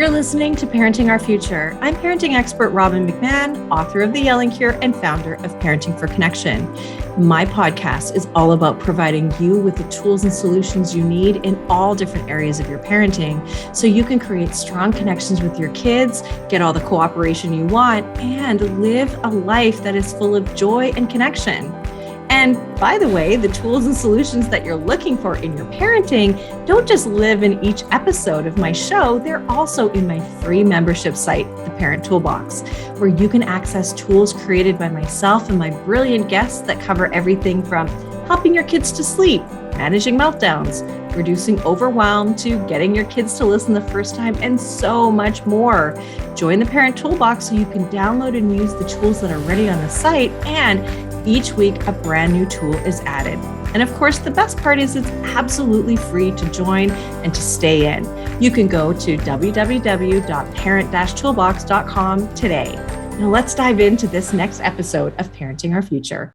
You're listening to Parenting Our Future. I'm parenting expert Robbin McManne, author of The Yelling Cure and founder of Parenting for Connection. My podcast is all about providing you with the tools and solutions you need in all different areas of your parenting so you can create strong connections with your kids, get all the cooperation you want, and live a life that is full of joy and connection. And by the way, the tools and solutions that you're looking for in your parenting don't just live in each episode of my show, they're also in my free membership site, the Parent Toolbox, where you can access tools created by myself and my brilliant guests that cover everything from helping your kids to sleep, managing meltdowns, reducing overwhelm, to getting your kids to listen the first time, and so much more. Join the Parent Toolbox so you can download and use the tools that are ready on the site, and each week, a brand new tool is added. And of course, the best part is it's absolutely free to join and to stay in. You can go to www.parent-toolbox.com today. Now let's dive into this next episode of Parenting Our Future.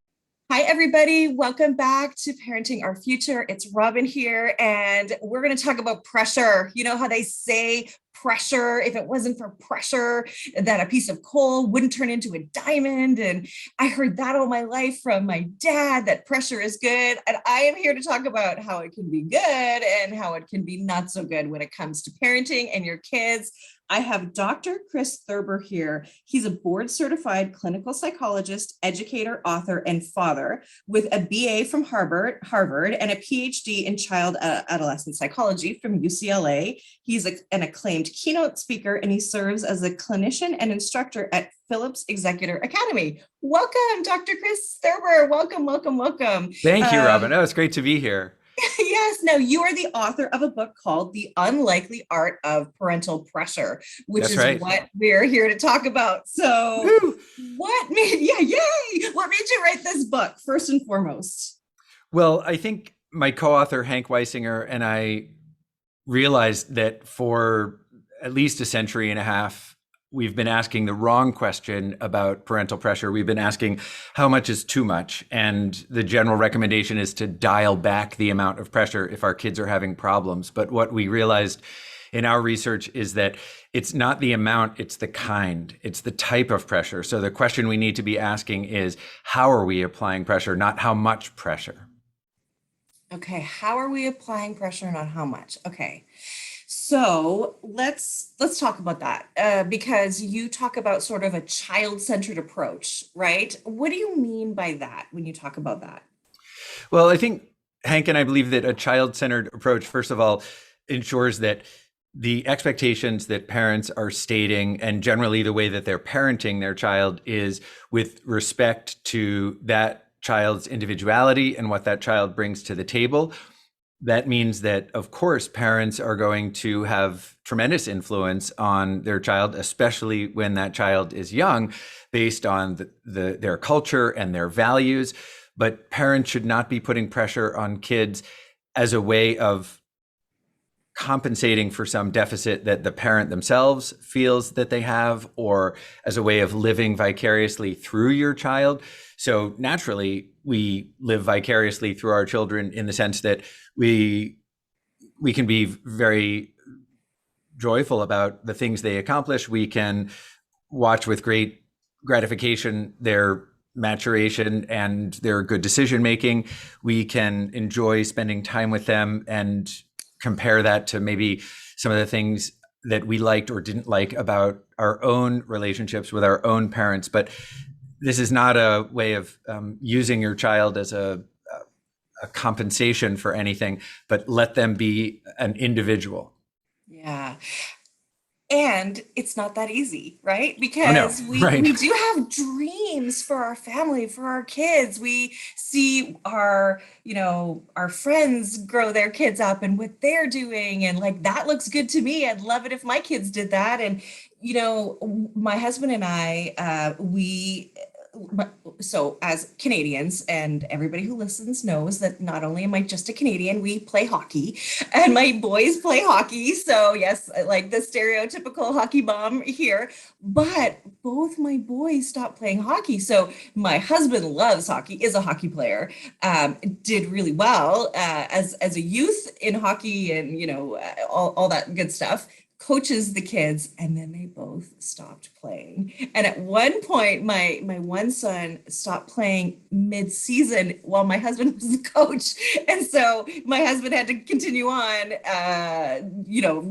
Hi, everybody. Welcome back to Parenting Our Future. It's Robbin here, and we're going to talk about pressure. You know how they say pressure, if it wasn't for pressure, that a piece of coal wouldn't turn into a diamond. And I heard that all my life from my dad, that pressure is good. And I am here to talk about how it can be good and how it can be not so good when it comes to parenting and your kids. I have Dr. Chris Thurber here. He's a board-certified clinical psychologist, educator, author, and father with a BA from Harvard, and a PhD in child adolescent psychology from UCLA. He's an acclaimed keynote speaker, and he serves as a clinician and instructor at Phillips Executor Academy. Welcome, Dr. Chris Thurber. Welcome, welcome, welcome. Thank you, Robbin. Oh, it's great to be here. Yes. Now, you are the author of a book called The Unlikely Art of Parental Pressure, which That's is right. what we're here to talk about. So Woo! What made you write this book, first and foremost? Well, I think my co-author, Hank Weisinger, and I realized that for at least a century and a half, we've been asking the wrong question about parental pressure. We've been asking how much is too much. And the general recommendation is to dial back the amount of pressure if our kids are having problems. But what we realized in our research is that it's not the amount, it's the kind, it's the type of pressure. So the question we need to be asking is, how are we applying pressure, not how much pressure? Okay, how are we applying pressure, not how much? Okay. So let's talk about that because you talk about sort of a child-centered approach, right? What do you mean by that when you talk about that? Well, I think Hank and I believe that a child-centered approach, first of all, ensures that the expectations that parents are stating and generally the way that they're parenting their child is with respect to that child's individuality and what that child brings to the table. That means that, of course, parents are going to have tremendous influence on their child, especially when that child is young, based on their culture and their values. But parents should not be putting pressure on kids as a way of compensating for some deficit that the parent themselves feels that they have, or as a way of living vicariously through your child. So naturally, we live vicariously through our children in the sense that we can be very joyful about the things they accomplish. We can watch with great gratification their maturation and their good decision making. We can enjoy spending time with them and compare that to maybe some of the things that we liked or didn't like about our own relationships with our own parents. But this is not a way of using your child as a compensation for anything, but let them be an individual. Yeah. And it's not that easy, right? Because we do have dreams for our family, for our kids. We see our friends grow their kids up and what they're doing. And like, that looks good to me. I'd love it if my kids did that. And, my husband and I, so as Canadians, and everybody who listens knows that not only am I just a Canadian, we play hockey and my boys play hockey. So yes, like the stereotypical hockey mom here, but both my boys stopped playing hockey. So my husband loves hockey, is a hockey player, did really well as a youth in hockey and, all that good stuff. coaches the kids, and then they both stopped playing. And at one point, my one son stopped playing mid-season while my husband was the coach, and so my husband had to continue on,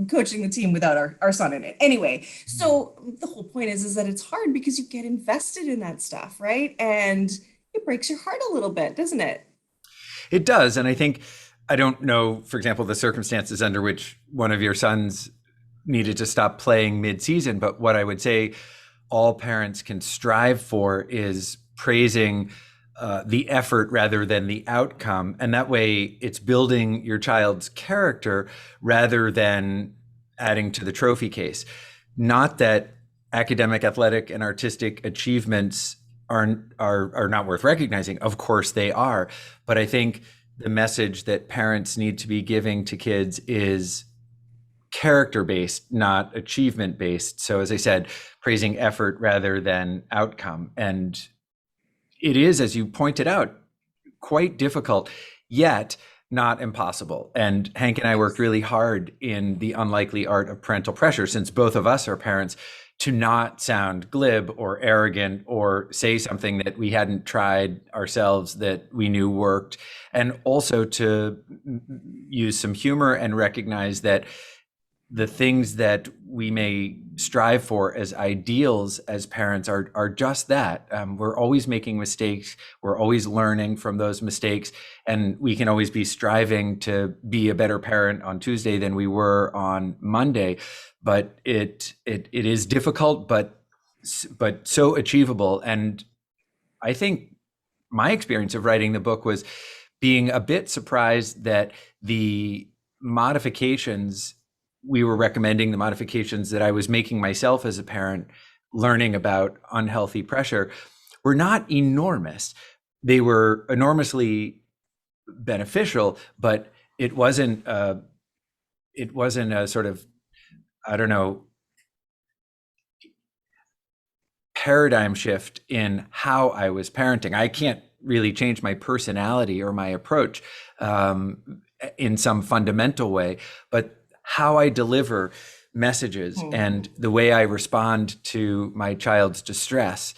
coaching the team without our son in it. Anyway, so the whole point is that it's hard because you get invested in that stuff, right? And it breaks your heart a little bit, doesn't it? It does, and I think I don't know, for example, the circumstances under which one of your sons needed to stop playing mid-season, but what I would say all parents can strive for is praising the effort rather than the outcome. And that way it's building your child's character rather than adding to the trophy case. Not that academic, athletic, and artistic achievements are not worth recognizing. Of course they are. But I think the message that parents need to be giving to kids is character-based, not achievement-based. So as I said, praising effort rather than outcome. And it is, as you pointed out, quite difficult, yet not impossible. And Hank and I worked really hard in The Unlikely Art of Parental Pressure, since both of us are parents, to not sound glib or arrogant or say something that we hadn't tried ourselves that we knew worked. And also to use some humor and recognize that the things that we may strive for as ideals as parents are just that. We're always making mistakes. We're always learning from those mistakes. And we can always be striving to be a better parent on Tuesday than we were on Monday. But it is difficult, but so achievable. And I think my experience of writing the book was being a bit surprised that the modifications we were recommending, the modifications that I was making myself as a parent, learning about unhealthy pressure, were not enormous. They were enormously beneficial, but it wasn't a sort of, I don't know, paradigm shift in how I was parenting. I can't really change my personality or my approach in some fundamental way, but how I deliver messages and the way I respond to my child's distress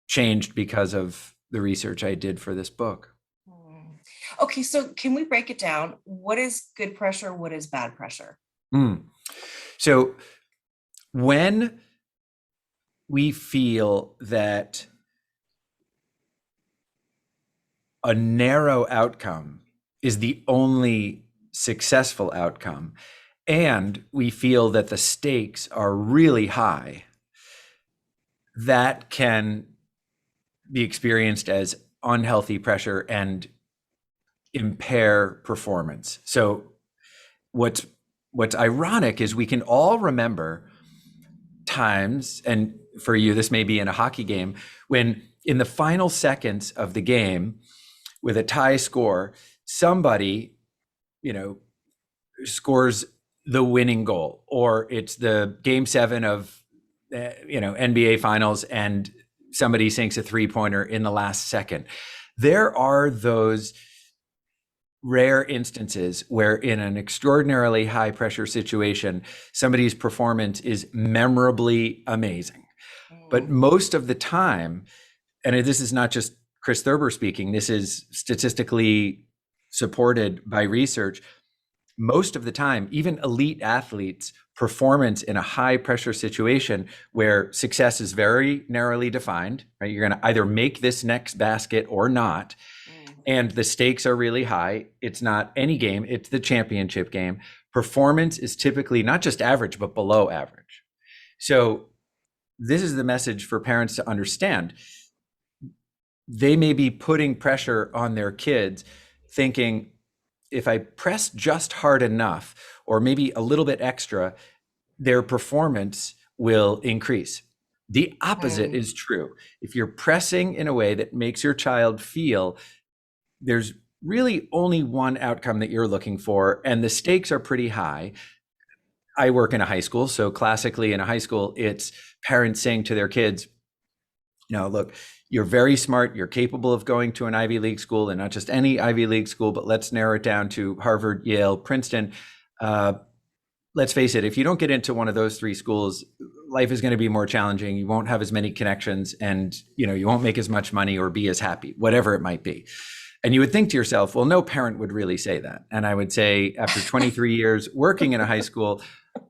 changed because of the research I did for this book. Okay, so can we break it down? What is good pressure? What is bad pressure? So when we feel that a narrow outcome is the only successful outcome, and we feel that the stakes are really high, that can be experienced as unhealthy pressure and impair performance. So what's ironic is we can all remember times, and for you, this may be in a hockey game, when in the final seconds of the game, with a tie score, somebody, scores the winning goal, or it's the game 7 of NBA finals and somebody sinks a 3-pointer in the last second. There are those rare instances where in an extraordinarily high pressure situation, somebody's performance is memorably amazing. But most of the time, and this is not just Chris Thurber speaking, this is statistically supported by research, most of the time, even elite athletes' performance in a high pressure situation where success is very narrowly defined, right? You're going to either make this next basket or not. And the stakes are really high. It's not any game, it's the championship game. Performance is typically not just average, but below average. So this is the message for parents to understand. They may be putting pressure on their kids thinking, if I press just hard enough, or maybe a little bit extra, their performance will increase. The opposite is true. If you're pressing in a way that makes your child feel there's really only one outcome that you're looking for, and the stakes are pretty high. I work in a high school, so classically in a high school, it's parents saying to their kids, look, you're very smart, you're capable of going to an Ivy League school, and not just any Ivy League school, but let's narrow it down to Harvard, Yale, Princeton. let's face it, if you don't get into one of those three schools, life is going to be more challenging. You won't have as many connections, and you won't make as much money or be as happy, whatever it might be. And you would think to yourself, well, no parent would really say that. And I would say, after 23 years working in a high school,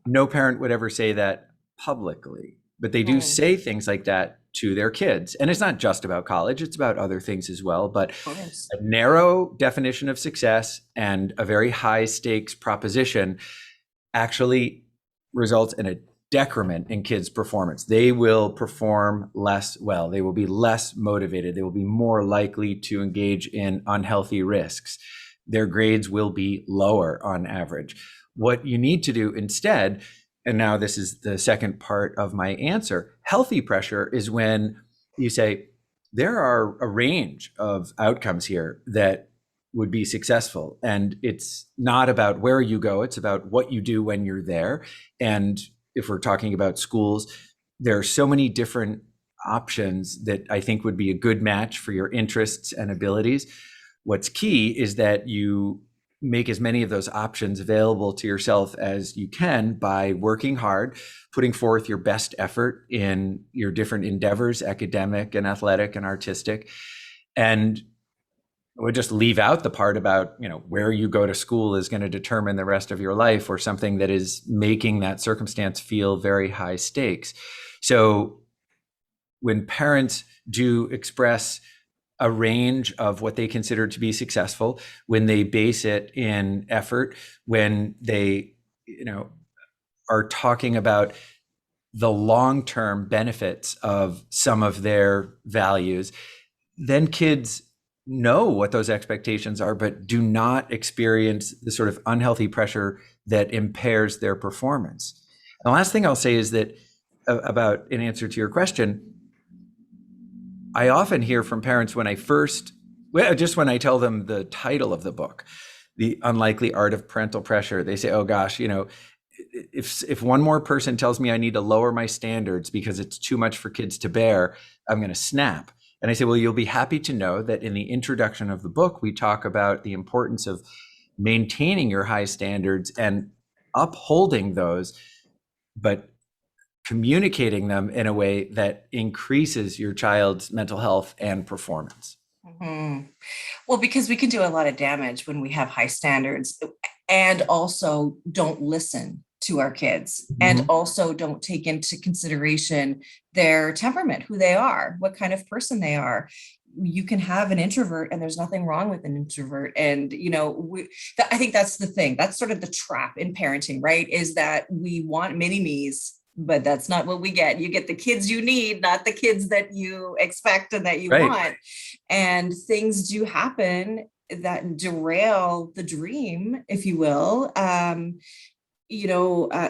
no parent would ever say that publicly. But they do say things like that to their kids. And it's not just about college, it's about other things as well. But a narrow definition of success and a very high stakes proposition actually results in a decrement in kids' performance. They will perform less well. They will be less motivated. They will be more likely to engage in unhealthy risks. Their grades will be lower on average. What you need to do instead, and now this is the second part of my answer, healthy pressure is when you say, there are a range of outcomes here that would be successful. And it's not about where you go, it's about what you do when you're there. And if we're talking about schools, there are so many different options that I think would be a good match for your interests and abilities. What's key is that you make as many of those options available to yourself as you can by working hard, putting forth your best effort in your different endeavors, academic and athletic and artistic. And I would just leave out the part about, where you go to school is going to determine the rest of your life, or something that is making that circumstance feel very high stakes. So when parents do express a range of what they consider to be successful, when they base it in effort, when they, are talking about the long-term benefits of some of their values, then kids know what those expectations are, but do not experience the sort of unhealthy pressure that impairs their performance. And the last thing I'll say is that, about in answer to your question, I often hear from parents when I tell them the title of the book, The Unlikely Art of Parental Pressure, they say, oh gosh, if one more person tells me I need to lower my standards because it's too much for kids to bear, I'm going to snap. And I say, well, you'll be happy to know that in the introduction of the book, we talk about the importance of maintaining your high standards and upholding those, but communicating them in a way that increases your child's mental health and performance. Mm-hmm. Well, because we can do a lot of damage when we have high standards and also don't listen to our kids, and also don't take into consideration their temperament, who they are, what kind of person they are. You can have an introvert, and there's nothing wrong with an introvert. And, I think that's the thing. That's sort of the trap in parenting, right? Is that we want mini me's, but that's not what we get. You get the kids you need, not the kids that you expect and that you want. And things do happen that derail the dream, if you will.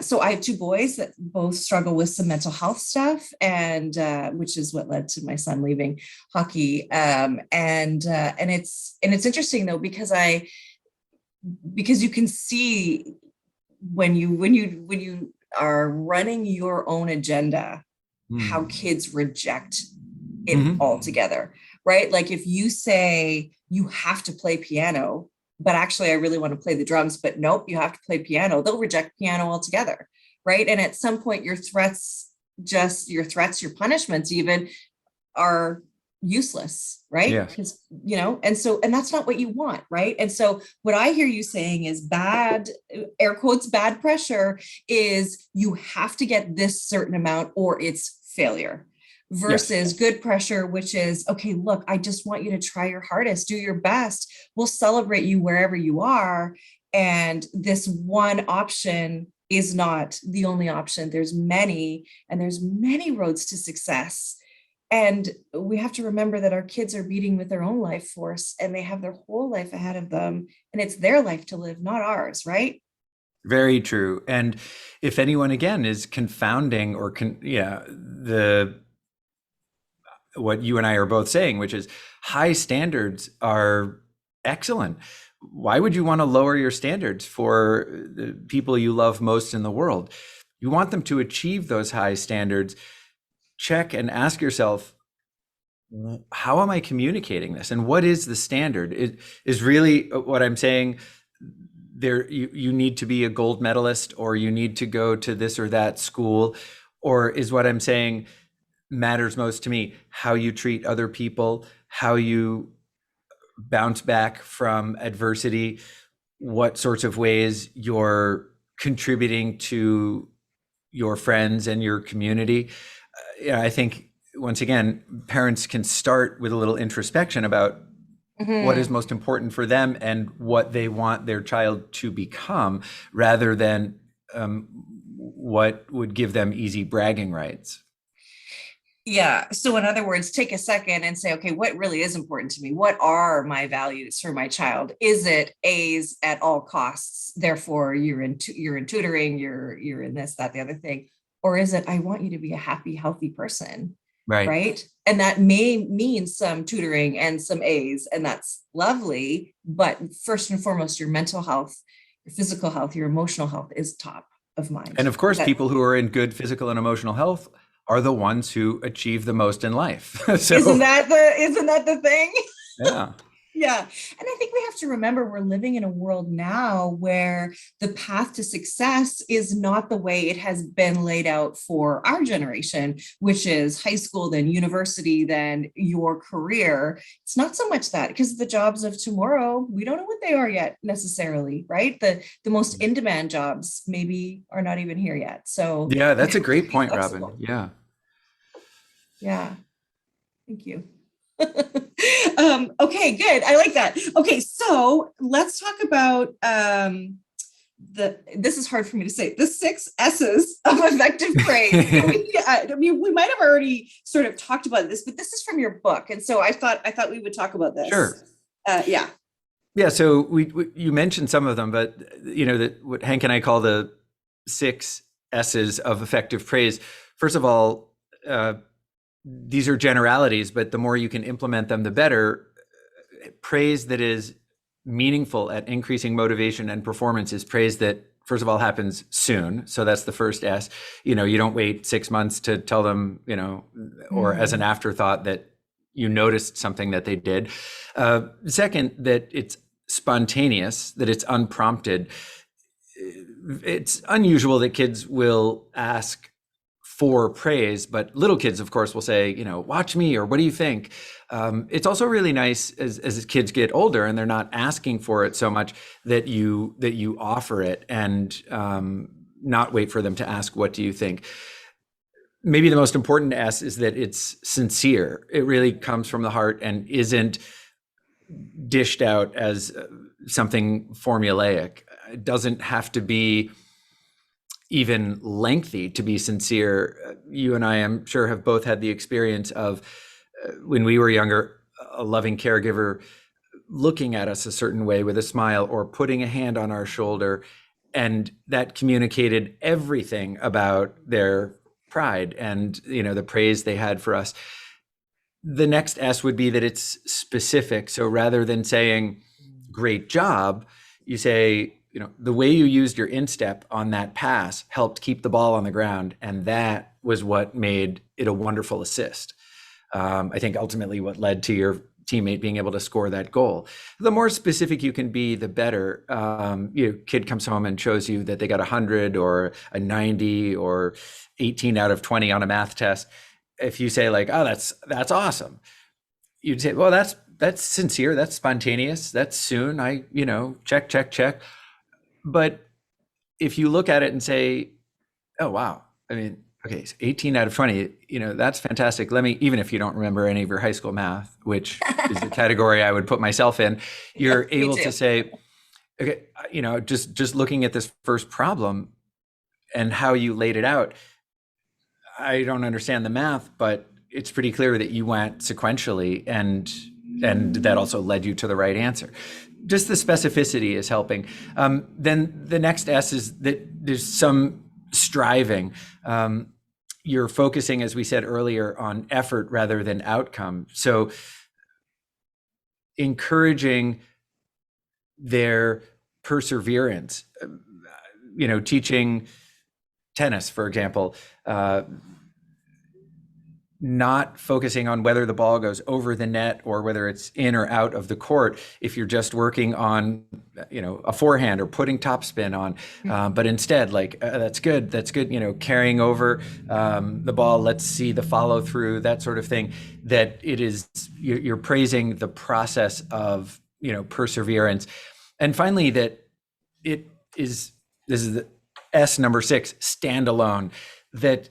So I have two boys that both struggle with some mental health stuff, and which is what led to my son leaving hockey. And it's interesting though, because you can see when you are running your own agenda, how kids reject it altogether, right? Like if you say you have to play piano, but actually I really want to play the drums, but nope, you have to play piano, they'll reject piano altogether, right? And at some point your threats, your punishments even, are useless, right? Yeah. Because, and that's not what you want, right? And so what I hear you saying is bad, air quotes, bad pressure is you have to get this certain amount or it's failure. Versus good pressure, which is, okay, look, I just want you to try your hardest, do your best. We'll celebrate you wherever you are. And this one option is not the only option. There's many, and there's many roads to success. And we have to remember that our kids are beating with their own life force, and they have their whole life ahead of them, and it's their life to live, not ours, right? Very true. And if anyone, again, is confounding or what you and I are both saying, which is high standards are excellent. Why would you want to lower your standards for the people you love most in the world? You want them to achieve those high standards. Check and ask yourself, how am I communicating this? And what is the standard? It is really what I'm saying. you need to be a gold medalist, or you need to go to this or that school? Or is what I'm saying matters most to me how you treat other people, how you bounce back from adversity, what sorts of ways you're contributing to your friends and your community? I think, once again, parents can start with a little introspection about what is most important for them and what they want their child to become, rather than what would give them easy bragging rights. Yeah. So in other words, take a second and say, okay, what really is important to me? What are my values for my child? Is it A's at all costs? Therefore, you're in tutoring, you're in this, that, the other thing. Or is it, I want you to be a happy, healthy person, right? And that may mean some tutoring and some A's, and that's lovely. But first and foremost, your mental health, your physical health, your emotional health is top of mind. And of course, people who are in good physical and emotional health are the ones who achieve the most in life. So, isn't that the thing? Yeah. Yeah. And I think we have to remember we're living in a world now where the path to success is not the way it has been laid out for our generation, which is high school, then university, then your career. It's not so much that, because the jobs of tomorrow, we don't know what they are yet necessarily, right? The most in-demand jobs maybe are not even here yet. So yeah, that's a great point, Robbin. Yeah. Yeah. Thank you. Okay, good. I like that. Okay, so let's talk about this is hard for me to say, the 6 S's of effective praise. We might have already sort of talked about this, but this is from your book. And so I thought we would talk about this. Sure. Yeah. Yeah. So you mentioned some of them, but what Hank and I call the 6 S's of effective praise. First of all, these are generalities, but the more you can implement them, the better. Praise that is meaningful at increasing motivation and performance is praise that, first of all, happens soon. So that's the first S. You don't wait 6 months to tell them, or as an afterthought that you noticed something that they did. Second, that it's spontaneous, that it's unprompted. It's unusual that kids will ask for praise, but little kids, of course, will say, watch me, or what do you think? It's also really nice as kids get older and they're not asking for it so much, that you offer it and not wait for them to ask, what do you think? Maybe the most important S is that it's sincere. It really comes from the heart and isn't dished out as something formulaic. It doesn't have to be even lengthy to be sincere. You and I am sure have both had the experience of when we were younger, a loving caregiver looking at us a certain way with a smile or putting a hand on our shoulder, and that communicated everything about their pride and the praise they had for us. The next S would be that it's specific. So rather than saying great job, you say, the way you used your instep on that pass helped keep the ball on the ground, and that was what made it a wonderful assist. I think ultimately what led to your teammate being able to score that goal. The more specific you can be, the better. Kid comes home and shows you that they got 100 or a 90 or 18 out of 20 on a math test. If you say like, oh, that's awesome, you'd say, well, that's sincere, that's spontaneous, that's soon. Check. But if you look at it and say, oh, wow, okay, so 18 out of 20, that's fantastic. Even if you don't remember any of your high school math, which is the category I would put myself in, you're able to say, okay, just looking at this first problem and how you laid it out, I don't understand the math, but it's pretty clear that you went sequentially and that also led you to the right answer. Just the specificity is helping. Then the next S is that there's some striving. You're focusing, as we said earlier, on effort rather than outcome. So encouraging their perseverance, teaching tennis, for example, not focusing on whether the ball goes over the net or whether it's in or out of the court, if you're just working on, a forehand or putting topspin on, but instead like, that's good, carrying over the ball, let's see the follow through, that sort of thing, that it is, you're praising the process of, perseverance. And finally, that this is the S number 6, standalone, that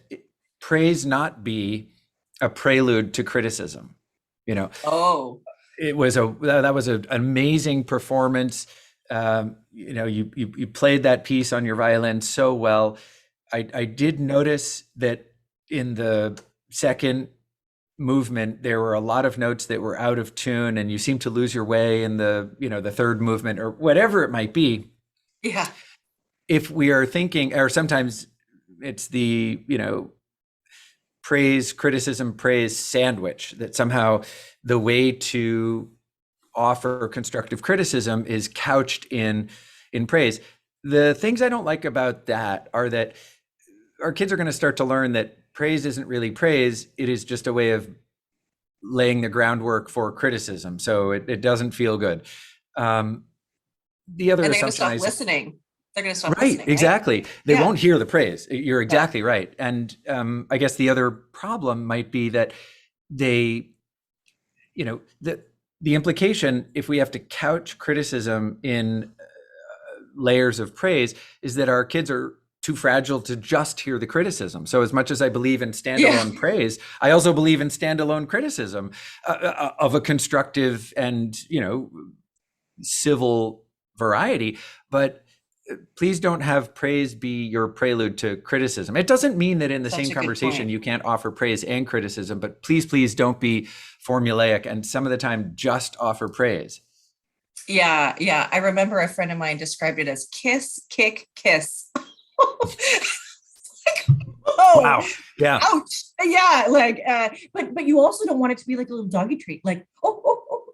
praise not be a prelude to criticism. Oh, that was an amazing performance. You played that piece on your violin so well. I did notice that in the second movement there were a lot of notes that were out of tune, and you seemed to lose your way in the third movement or whatever it might be. yeah. If we are thinking, or sometimes it's the praise, criticism, praise sandwich, that somehow the way to offer constructive criticism is couched in praise. The things I don't like about that are that our kids are going to start to learn that praise isn't really praise. It is just a way of laying the groundwork for criticism. So it doesn't feel good. The other And they're going to assumption stop is listening. They're going to stop right, listening. exactly. Right? They won't hear the praise. You're exactly right. And I guess the other problem might be that they, the implication, if we have to couch criticism in layers of praise, is that our kids are too fragile to just hear the criticism. So as much as I believe in standalone praise, I also believe in standalone criticism of a constructive and, civil variety. But please don't have praise be your prelude to criticism. It doesn't mean that in the same conversation you can't offer praise and criticism, but please don't be formulaic and some of the time just offer praise. Yeah. I remember a friend of mine described it as kiss, kick, kiss. Oh, wow. Yeah. Ouch. Yeah. But you also don't want it to be like a little doggy treat. Like,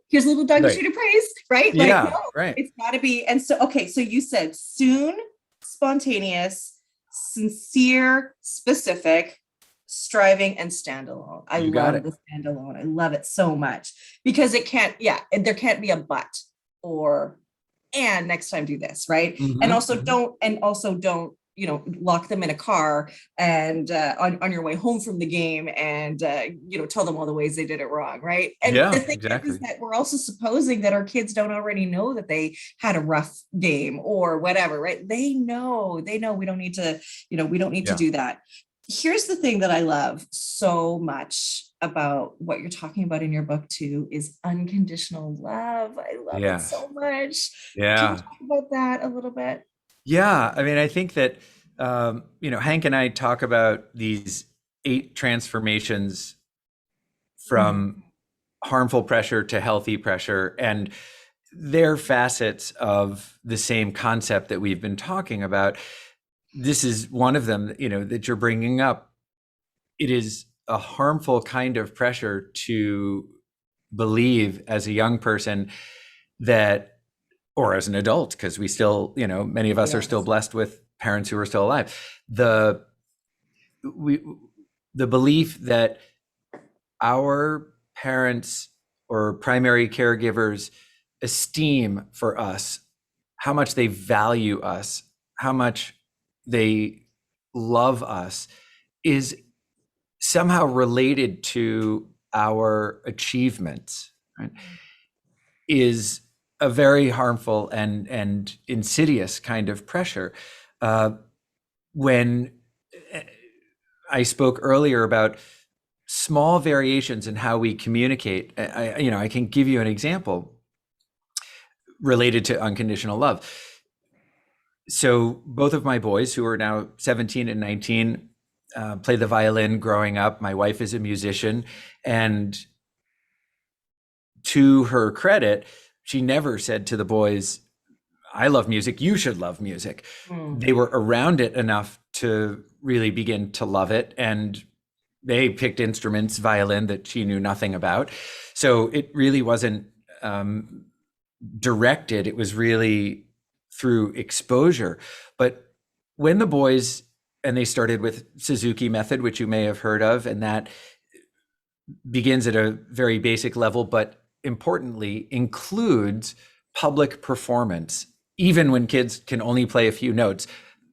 here's a little doggy treat of praise, right? Like, yeah, no, right. It's got to be. And so, okay. So you said soon, spontaneous, sincere, specific, striving, and standalone. I love the standalone. I love it so much because there can't be a but or and next time do this, right? Mm-hmm, and also don't lock them in a car and on your way home from the game and tell them all the ways they did it wrong, right? And the thing is that we're also supposing that our kids don't already know that they had a rough game or whatever, right? They know we don't need to to do that. Here's the thing that I love so much about what you're talking about in your book too is unconditional love. I love it so much. Yeah. Can you talk about that a little bit? Yeah. I mean, I think that, Hank and I talk about these 8 transformations from harmful pressure to healthy pressure, and they're facets of the same concept that we've been talking about. This is one of them, that you're bringing up. It is a harmful kind of pressure to believe as a young person that, or as an adult, because we still, many of us are still blessed with parents who are still alive. The belief that our parents or primary caregivers esteem for us, how much they value us, how much they love us, is somehow related to our achievements, right? Is a very harmful and insidious kind of pressure. When I spoke earlier about small variations in how we communicate, I can give you an example related to unconditional love. So both of my boys, who are now 17 and 19, played the violin growing up. My wife is a musician, and to her credit, she never said to the boys, I love music, you should love music. They were around it enough to really begin to love it. And they picked instruments, violin, that she knew nothing about. So it really wasn't directed. It was really through exposure. But when the boys, and they started with Suzuki method, which you may have heard of, and that begins at a very basic level, but importantly includes public performance, even when kids can only play a few notes.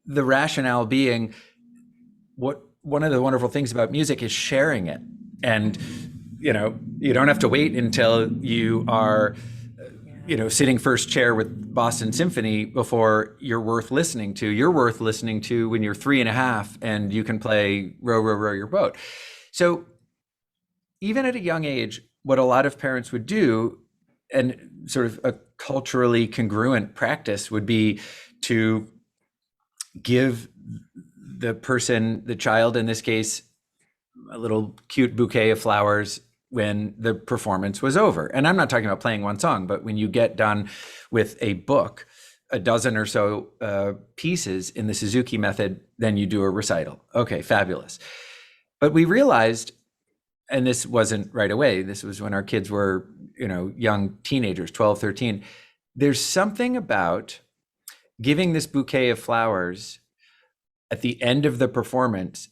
The rationale being, one of the wonderful things about music is sharing it. And, you don't have to wait until you are, sitting first chair with Boston Symphony before you're worth listening to. You're worth listening to when you're 3.5 and you can play Row, Row, Row Your Boat. So even at a young age, what a lot of parents would do, and sort of a culturally congruent practice, would be to give the child in this case, a little cute bouquet of flowers when the performance was over. And I'm not talking about playing one song, but when you get done with a book, a dozen or so pieces in the Suzuki method, then you do a recital. Okay, fabulous. But we realized, and this wasn't right away, this was when our kids were, young teenagers, 12, 13. There's something about giving this bouquet of flowers at the end of the performance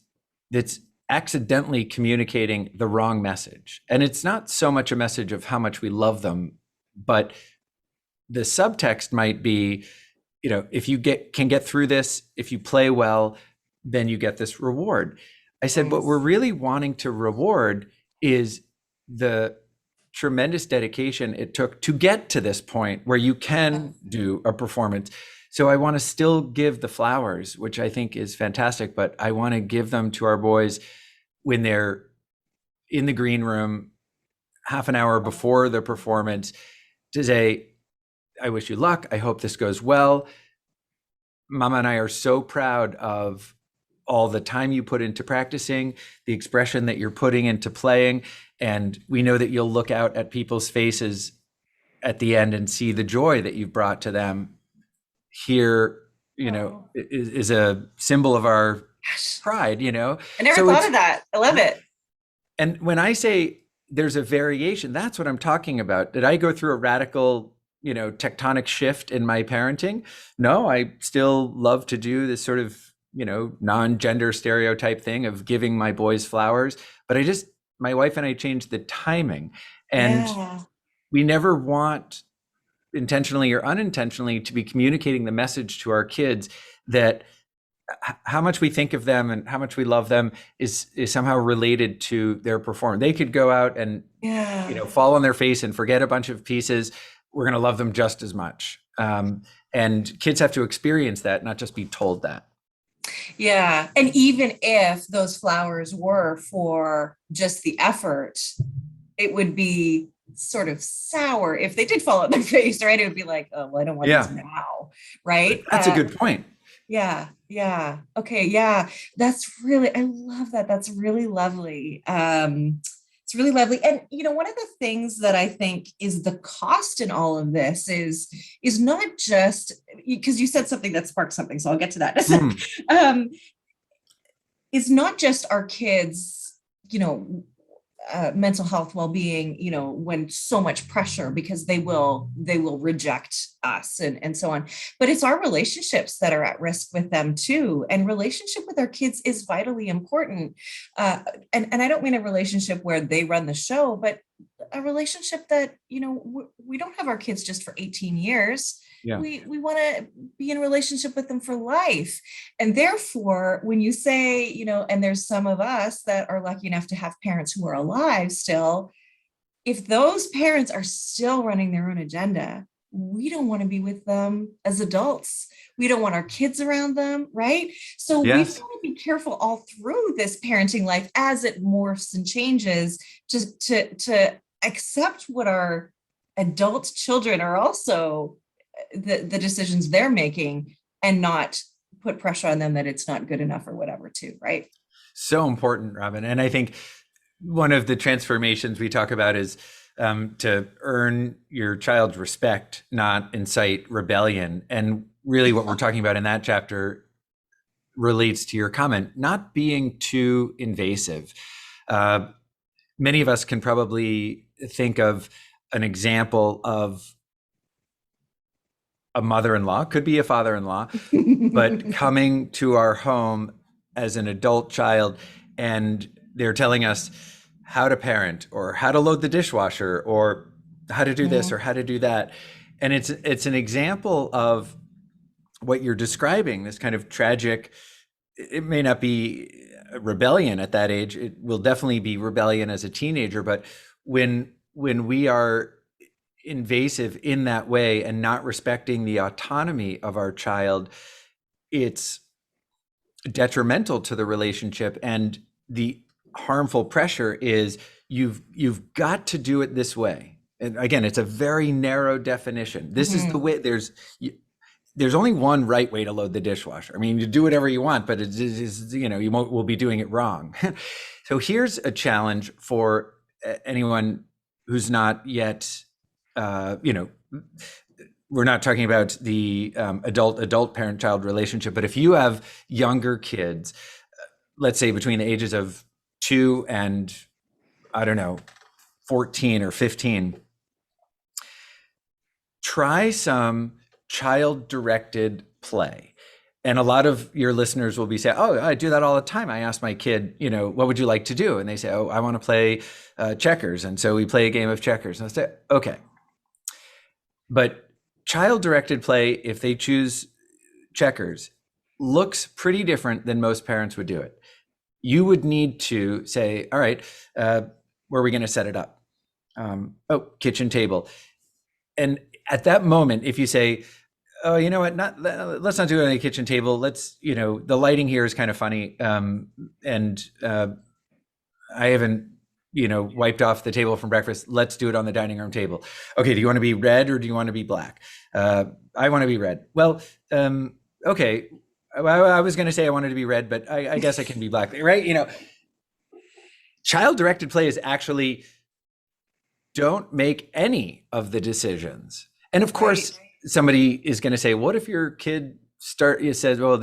that's accidentally communicating the wrong message. And it's not so much a message of how much we love them, but the subtext might be, if you can get through this, if you play well, then you get this reward. I said, what we're really wanting to reward is the tremendous dedication it took to get to this point where you can do a performance. So I want to still give the flowers, which I think is fantastic, but I want to give them to our boys when they're in the green room half an hour before the performance, to say, I wish you luck. I hope this goes well. Mama and I are so proud of all the time you put into practicing, the expression that you're putting into playing. And we know that you'll look out at people's faces at the end and see the joy that you've brought to them. Here, is a symbol of our pride, I never thought of that. I love it. And when I say there's a variation, that's what I'm talking about. Did I go through a radical, tectonic shift in my parenting? No, I still love to do this sort of, non-gender stereotype thing of giving my boys flowers. But my wife and I changed the timing. And we never want, intentionally or unintentionally, to be communicating the message to our kids that how much we think of them and how much we love them is somehow related to their performance. They could go out and fall on their face and forget a bunch of pieces. We're going to love them just as much. And kids have to experience that, not just be told that. Yeah. And even if those flowers were for just the effort, it would be sort of sour if they did fall on their face, right? It would be like, oh, well, I don't want this now, right? That's a good point. Yeah. Okay. Yeah. I love that. That's really lovely. It's really lovely. And, one of the things that I think is the cost in all of this is not just, because you said something that sparked something, so I'll get to that in a sec. Is not just our kids, mental health well-being, when so much pressure, because they will reject us and so on, but it's our relationships that are at risk with them too. And relationship with our kids is vitally important. And I don't mean a relationship where they run the show, but a relationship that, we don't have our kids just for 18 years. Yeah. We want to be in a relationship with them for life. And therefore, when you say, and there's some of us that are lucky enough to have parents who are alive still, if those parents are still running their own agenda, we don't want to be with them as adults. We don't want our kids around them, right? So we've got to be careful all through this parenting life as it morphs and changes, just to accept what our adult children are also the decisions they're making, and not put pressure on them that it's not good enough or whatever too, right? So important, Robbin. And I think one of the transformations we talk about is to earn your child's respect, not incite rebellion. And really what we're talking about in that chapter relates to your comment, not being too invasive. Many of us can probably think of an example of a mother-in-law, could be a father-in-law, but coming to our home as an adult child, and they're telling us how to parent or how to load the dishwasher or how to do this or how to do that. And it's an example of what you're describing, this kind of tragic, it may not be rebellion at that age. It will definitely be rebellion as a teenager. But when we are invasive in that way and not respecting the autonomy of our child, it's detrimental to the relationship. And the harmful pressure is you've got to do it this way. And again, it's a very narrow definition. This is the way. There's only one right way to load the dishwasher. I mean, you do whatever you want, but it is, we'll be doing it wrong. So here's a challenge for anyone who's not yet, we're not talking about the adult parent-child relationship, but if you have younger kids, let's say between the ages of 2 and, 14 or 15, try some child-directed play. And a lot of your listeners will be saying, oh, I do that all the time. I ask my kid, what would you like to do? And they say, oh, I want to play checkers. And so we play a game of checkers. And I say, okay. But child-directed play, if they choose checkers, looks pretty different than most parents would do it. You would need to say, all right, where are we going to set it up? Kitchen table. And at that moment, if you say, oh, you know what, let's not do it on the kitchen table. Let's, the lighting here is kind of funny. And I haven't, wiped off the table from breakfast. Let's do it on the dining room table. Okay, do you want to be red or do you want to be black? I want to be red. Well, okay. I was going to say I wanted to be red, but I guess I can be black, right? Child-directed play is actually don't make any of the decisions. And of course, somebody is going to say, what if your kid says, well,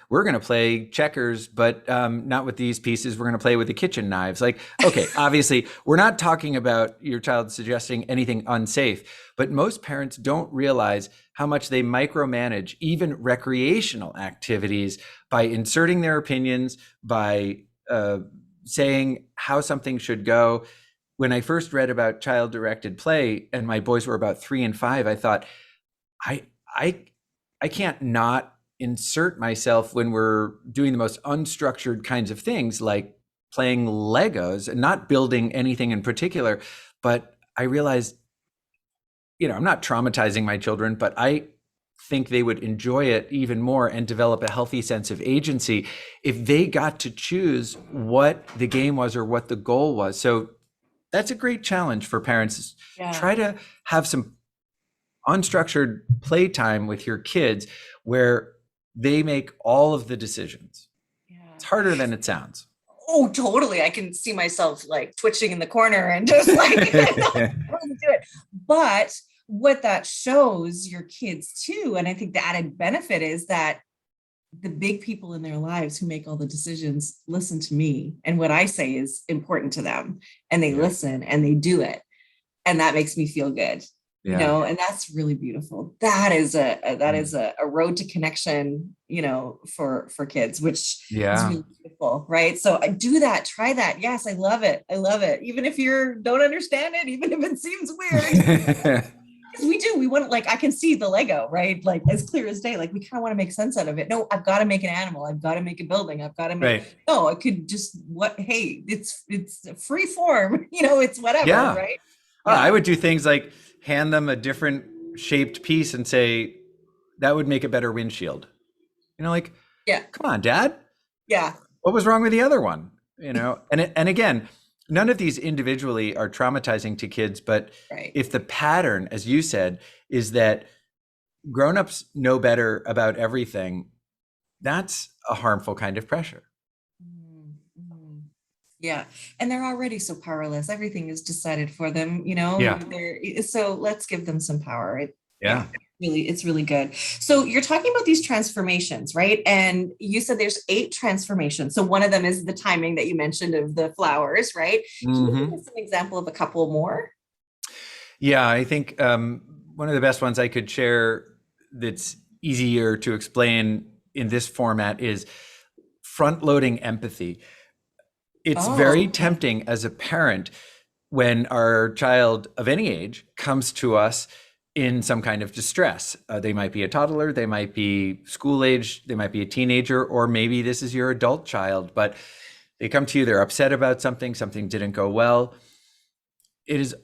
we're going to play checkers, but not with these pieces. We're going to play with the kitchen knives. Like, okay, obviously, we're not talking about your child suggesting anything unsafe, but most parents don't realize how much they micromanage even recreational activities by inserting their opinions, by saying how something should go. When I first read about child-directed play and my boys were about 3 and 5, I thought, I can't not insert myself when we're doing the most unstructured kinds of things like playing Legos and not building anything in particular. But I realized, I'm not traumatizing my children, but I think they would enjoy it even more and develop a healthy sense of agency if they got to choose what the game was or what the goal was. So that's a great challenge for parents. Yeah. Try to have some unstructured playtime with your kids where they make all of the decisions. Yeah. It's harder than it sounds. Oh, totally. I can see myself like twitching in the corner and just like do it. But what that shows your kids too, and I think the added benefit is that the big people in their lives who make all the decisions listen to me, and what I say is important to them, and they listen and they do it, and that makes me feel good. Yeah. And that's really beautiful. That is a road to connection, for kids, which is really beautiful, right? So I do that, try that. Yes, I love it. Even if you don't understand it, even if it seems weird. We want, like, I can see the Lego, right? Like as clear as day, like we kind of want to make sense out of it. No, I've got to make an animal. I've got to make a building. I've got to make, no, I could just, hey, it's free form, it's whatever, right? I would do things like hand them a different shaped piece and say, that would make a better windshield. Come on, Dad. Yeah. What was wrong with the other one? And again, none of these individually are traumatizing to kids, but if the pattern, as you said, is that grownups know better about everything, that's a harmful kind of pressure. Yeah. And they're already so powerless. Everything is decided for them, so let's give them some power. It's really good. So you're talking about these transformations, right? And you said there's 8 transformations. So one of them is the timing that you mentioned of the flowers, right? Can you give us an example of a couple more? Yeah, I think one of the best ones I could share that's easier to explain in this format is front-loading empathy. It's Oh, very okay. tempting as a parent when our child of any age comes to us in some kind of distress. They might be a toddler, they might be school age, they might be a teenager, or maybe this is your adult child, but they come to you, they're upset about something, something didn't go well. It is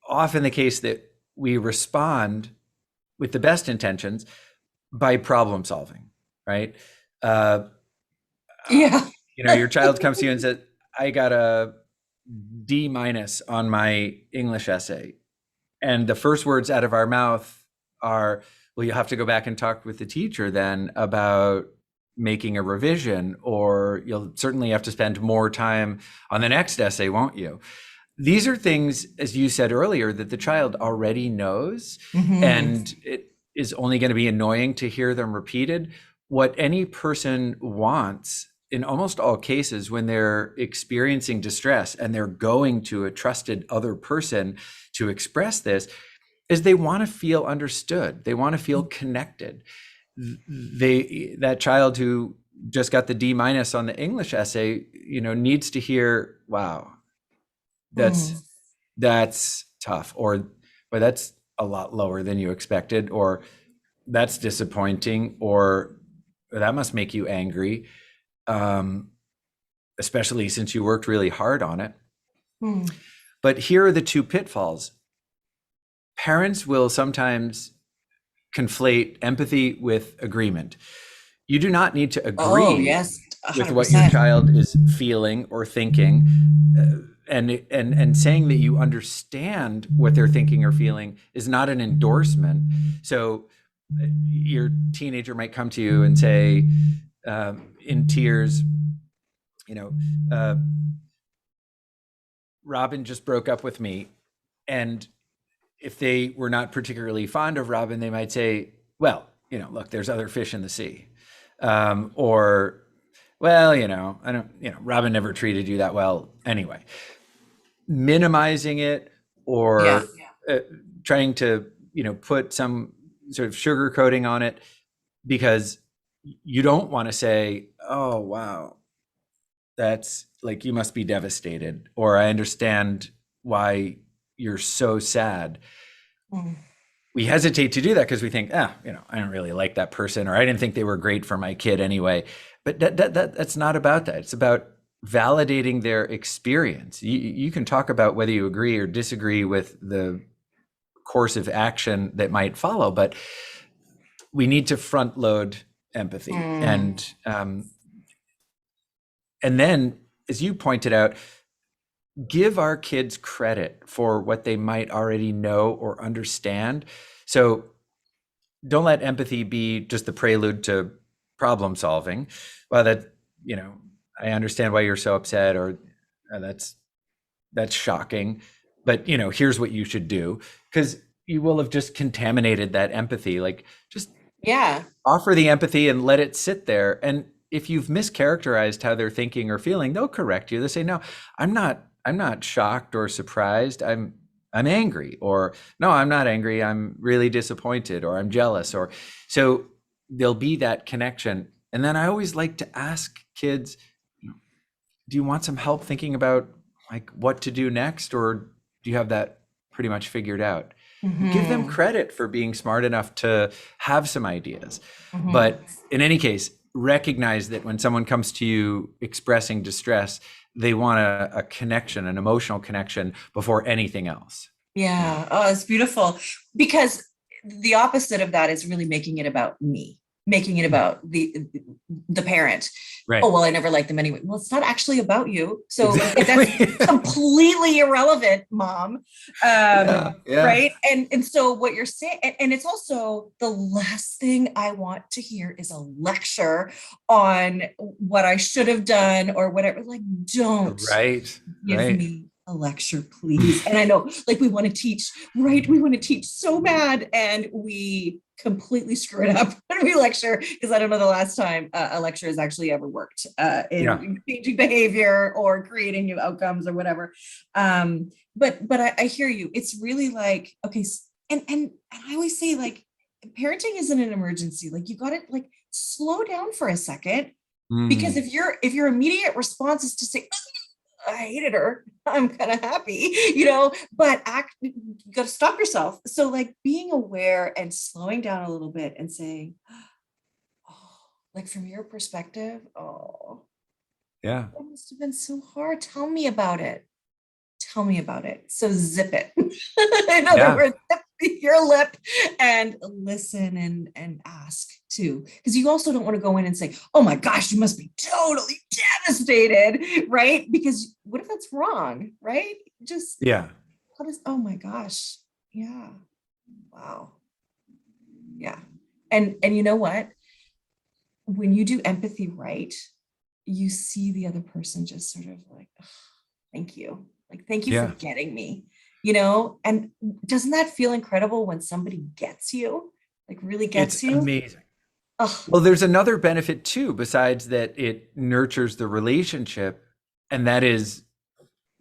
often the case that we respond with the best intentions by problem solving, right? Uh, Yeah. your child comes to you and says, I got a D minus on my English essay. And the first words out of our mouth are, well, you have to go back and talk with the teacher then about making a revision, or you'll certainly have to spend more time on the next essay, won't you? These are things, as you said earlier, that the child already knows, Mhm. and it is only going to be annoying to hear them repeated. What any person wants in almost all cases when they're experiencing distress and they're going to a trusted other person to express this is they want to feel understood. They want to feel connected. That child who just got the D minus on the English essay, needs to hear, wow, Mm. that's tough, or that's a lot lower than you expected, or that's disappointing, or that must make you angry, especially since you worked really hard on it. Mm. But here are the two pitfalls. Parents will sometimes conflate empathy with agreement. You do not need to Oh, agree yes, with what your 100%. child is feeling or thinking, and saying that you understand what they're thinking or feeling is not an endorsement. So your teenager might come to you and say, in tears, Robbin just broke up with me. And if they were not particularly fond of Robbin, they might say, well, look, there's other fish in the sea. Or, well, I don't, Robbin never treated you that well anyway. Minimizing it, Yeah. or trying to, put some sort of sugar coating on it, because you don't want to say, oh, wow, that's like, you must be devastated, or I understand why you're so sad. Mm. We hesitate to do that because we think, I don't really like that person, or I didn't think they were great for my kid anyway. But that's not about that. It's about validating their experience. You can talk about whether you agree or disagree with the course of action that might follow, but we need to front load empathy. Mm. And then, as you pointed out, give our kids credit for what they might already know or understand. So don't let empathy be just the prelude to problem solving. Well, I understand why you're so upset, or that's shocking, but here's what you should do, because you will have just contaminated that empathy. Like, just Yeah. offer the empathy and let it sit there. And if you've mischaracterized how they're thinking or feeling, they'll correct you. They say, no, I'm not shocked or surprised. I'm angry, or no, I'm not angry. I'm really disappointed, or I'm jealous, or so there'll be that connection. And then I always like to ask kids, do you want some help thinking about like what to do next, or do you have that pretty much figured out? Give them Mhm. credit for being smart enough to have some ideas. Mhm. But in any case, recognize that when someone comes to you expressing distress, they want a connection, an emotional connection, before anything else. Yeah. Oh, it's beautiful, because the opposite of that is really making it about me, making it about the parent. Right. Oh, well, I never liked them anyway. Well, it's not actually about you. So that's Exactly. completely irrelevant, mom. Yeah. Yeah. Right. And so what you're saying, and it's also the last thing I want to hear is a lecture on what I should have done or whatever. Like, don't Right. give Right. me a lecture, please. And I know, like, we want to teach, right? We want to teach so bad, and we completely screw it up when we lecture, because I don't know the last time a lecture has actually ever worked Yeah. in changing behavior or creating new outcomes or whatever. But I hear you. It's really like, okay, and I always say, like, parenting isn't an emergency. Like, you got to, like, slow down for a second, because Mm. if your immediate response is to say, I hated her. I'm kind of happy, but you got to stop yourself. So like being aware and slowing down a little bit and saying, oh, like from your perspective, oh, Yeah. it must have been so hard. Tell me about it. Tell me about it. So zip it. In other words, zip your lip and listen and ask too. Because you also don't want to go in and say, oh my gosh, you must be totally devastated, right? Because what if that's wrong, right? Just, oh my gosh. Yeah. Wow. Yeah. And you know what? When you do empathy right, you see the other person just sort of like, oh, thank you. Like, thank you for getting me, and doesn't that feel incredible when somebody gets you, like really gets you? It's amazing. Oh. Well, there's another benefit too, besides that it nurtures the relationship, and that is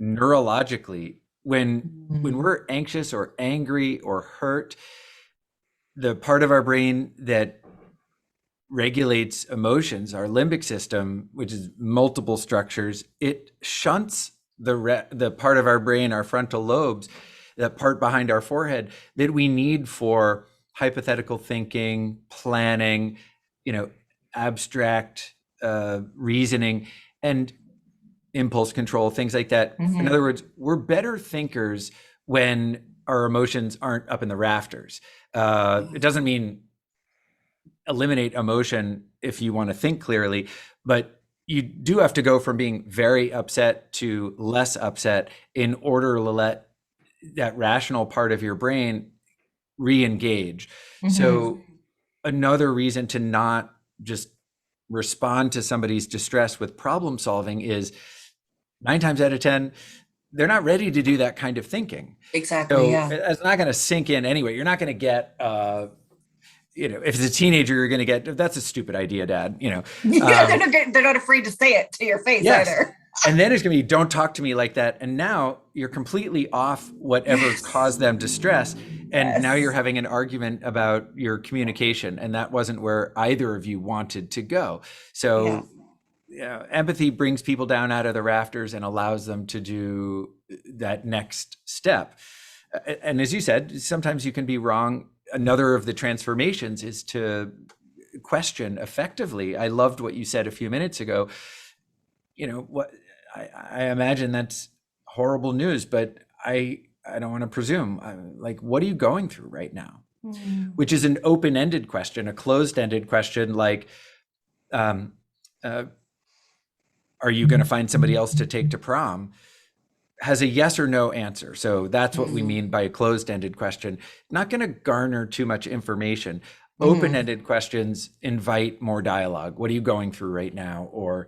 neurologically, when we're anxious or angry or hurt, the part of our brain that regulates emotions, our limbic system, which is multiple structures, it shunts the part of our brain, our frontal lobes, that part behind our forehead that we need for hypothetical thinking, planning, abstract reasoning, and impulse control, things like that. In other words, we're better thinkers when our emotions aren't up in the rafters. It doesn't mean eliminate emotion if you want to think clearly, but you do have to go from being very upset to less upset in order to let that rational part of your brain re-engage. So another reason to not just respond to somebody's distress with problem solving is 9 times out of 10, they're not ready to do that kind of thinking. Exactly. So it's not going to sink in anyway. You're not going to get, if it's a teenager, you're going to get, that's a stupid idea, Dad. They're not afraid to say it to your face either. And then it's going to be, don't talk to me like that. And now you're completely off whatever caused them distress. And now you're having an argument about your communication. And that wasn't where either of you wanted to go. So empathy brings people down out of the rafters and allows them to do that next step. And as you said, sometimes you can be wrong. Another of the transformations is to question effectively. I loved what you said a few minutes ago. What I imagine that's horrible news, but I don't want to presume. Like, what are you going through right now? Which is an open-ended question. A closed-ended question like, are you going to find somebody else to take to prom? Has a yes or no answer. So that's what we mean by a closed-ended question. Not going to garner too much information. Open-ended questions invite more dialogue. What are you going through right now? Or,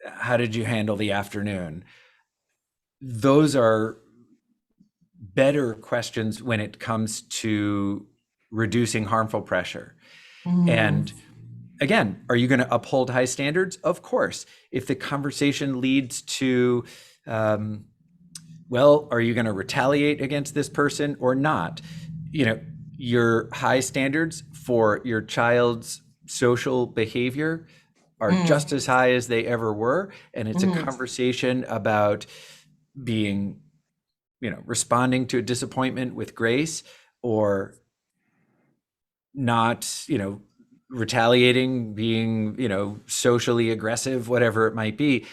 how did you handle the afternoon? Those are better questions when it comes to reducing harmful pressure. And again, are you going to uphold high standards? Of course. If the conversation leads to, are you going to retaliate against this person or not? Your high standards for your child's social behavior are just as high as they ever were. And it's a conversation about being, responding to a disappointment with grace, or not, retaliating, being, socially aggressive, whatever it might be.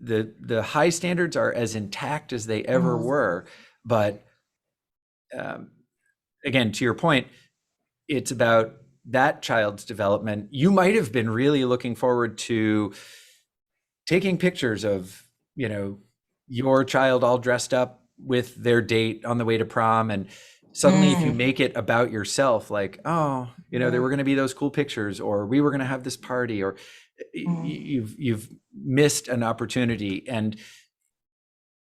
The high standards are as intact as they ever were. But again, to your point, it's about that child's development. You might have been really looking forward to taking pictures of, your child all dressed up with their date on the way to prom. And suddenly if you make it about yourself, like, oh, there were going to be those cool pictures, or we were going to have this party, or you've missed an opportunity. And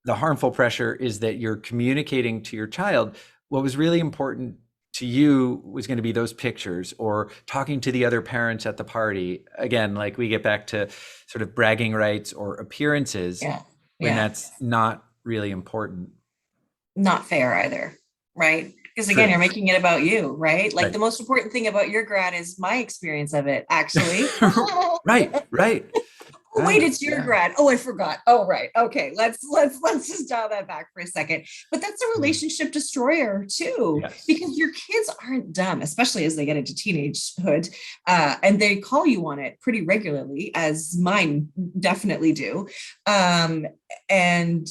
the harmful pressure is that you're communicating to your child what was really important to you was going to be those pictures, or talking to the other parents at the party. Again, like we get back to sort of bragging rights or appearances when that's not really important. Not fair either, right? Because again, you're making it about you, right? Like the most important thing about your grad is my experience of it, actually. Right. Oh, wait, it's your grad. Oh, I forgot. Oh, right. Okay. Let's just dial that back for a second. But that's a relationship destroyer too, because your kids aren't dumb, especially as they get into teenagehood. And they call you on it pretty regularly, as mine definitely do. And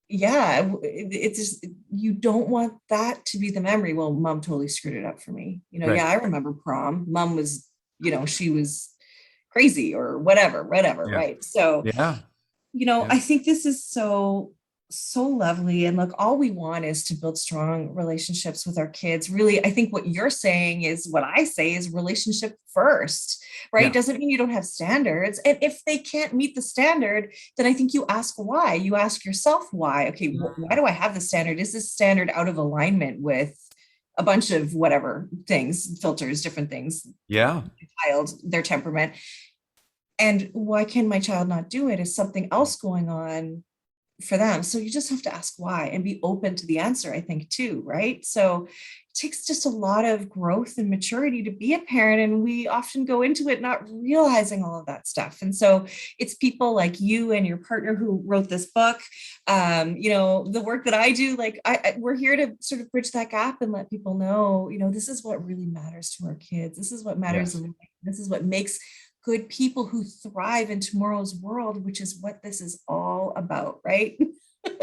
yeah, it's just, you don't want that to be the memory. Well, mom totally screwed it up for me. Yeah, I remember prom. Mom was, she was crazy or whatever, right? So, I think this is so lovely. And look, all we want is to build strong relationships with our kids. Really, I think what you're saying is what I say is relationship first, right? Doesn't mean you don't have standards. And if they can't meet the standard, then I think you ask why. You ask yourself why. Okay, why do I have the standard? Is this standard out of alignment with a bunch of whatever things, filters, different things? Child, their temperament. And why can my child not do it? Is something else going on for them? So you just have to ask why and be open to the answer, I think, too, right? So it takes just a lot of growth and maturity to be a parent. And we often go into it not realizing all of that stuff. And so it's people like you and your partner who wrote this book, the work that I do, we're here to sort of bridge that gap and let people know, this is what really matters to our kids. This is what matters. In life. This is what makes good people who thrive in tomorrow's world, which is what this is all about, right?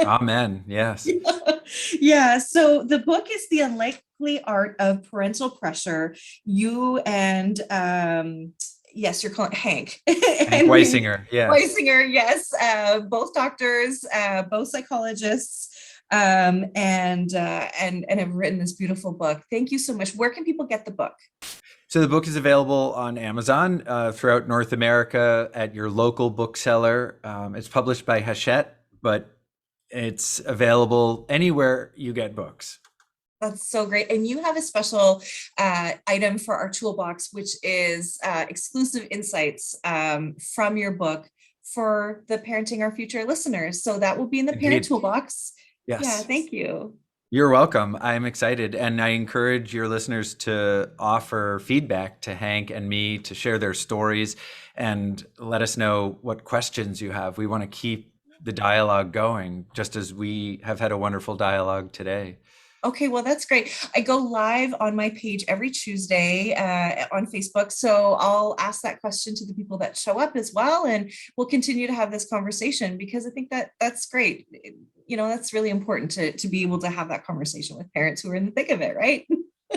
Amen. Yes. Yeah. So the book is The Unlikely Art of Parental Pressure. You and, you're calling Hank. Hank Weisinger. Yes. Weisinger, yes. Both doctors, both psychologists, and have written this beautiful book. Thank you so much. Where can people get the book? So the book is available on Amazon throughout North America at your local bookseller. It's published by Hachette, but it's available anywhere you get books. That's so great. And you have a special item for our toolbox, which is exclusive insights from your book for the Parenting Our Future listeners. So that will be in the Parent Toolbox. Yes. Yeah, thank you. You're welcome. I'm excited. And I encourage your listeners to offer feedback to Hank and me, to share their stories and let us know what questions you have. We want to keep the dialogue going, just as we have had a wonderful dialogue today. Okay, well, that's great. I go live on my page every Tuesday on Facebook. So I'll ask that question to the people that show up as well. And we'll continue to have this conversation because I think that's great. That's really important to be able to have that conversation with parents who are in the thick of it, right?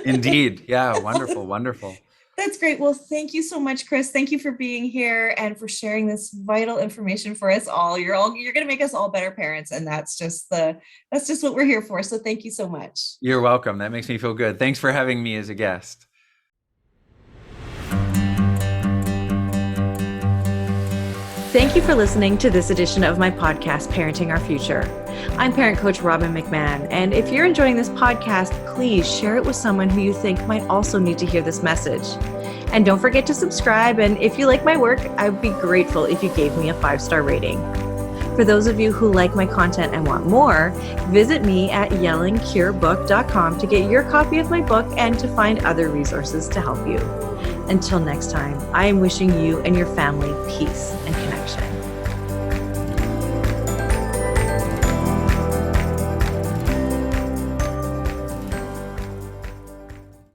Indeed. Yeah. Wonderful. Wonderful. That's great. Well, thank you so much, Chris. Thank you for being here and for sharing this vital information for us all. You're going to make us all better parents. And that's just what we're here for. So thank you so much. You're welcome. That makes me feel good. Thanks for having me as a guest. Thank you for listening to this edition of my podcast, Parenting Our Future. I'm parent coach Robbin McManne, and if you're enjoying this podcast, please share it with someone who you think might also need to hear this message. And don't forget to subscribe, and if you like my work, I would be grateful if you gave me a 5-star rating. For those of you who like my content and want more, visit me at yellingcurebook.com to get your copy of my book and to find other resources to help you. Until next time, I am wishing you and your family peace and connection.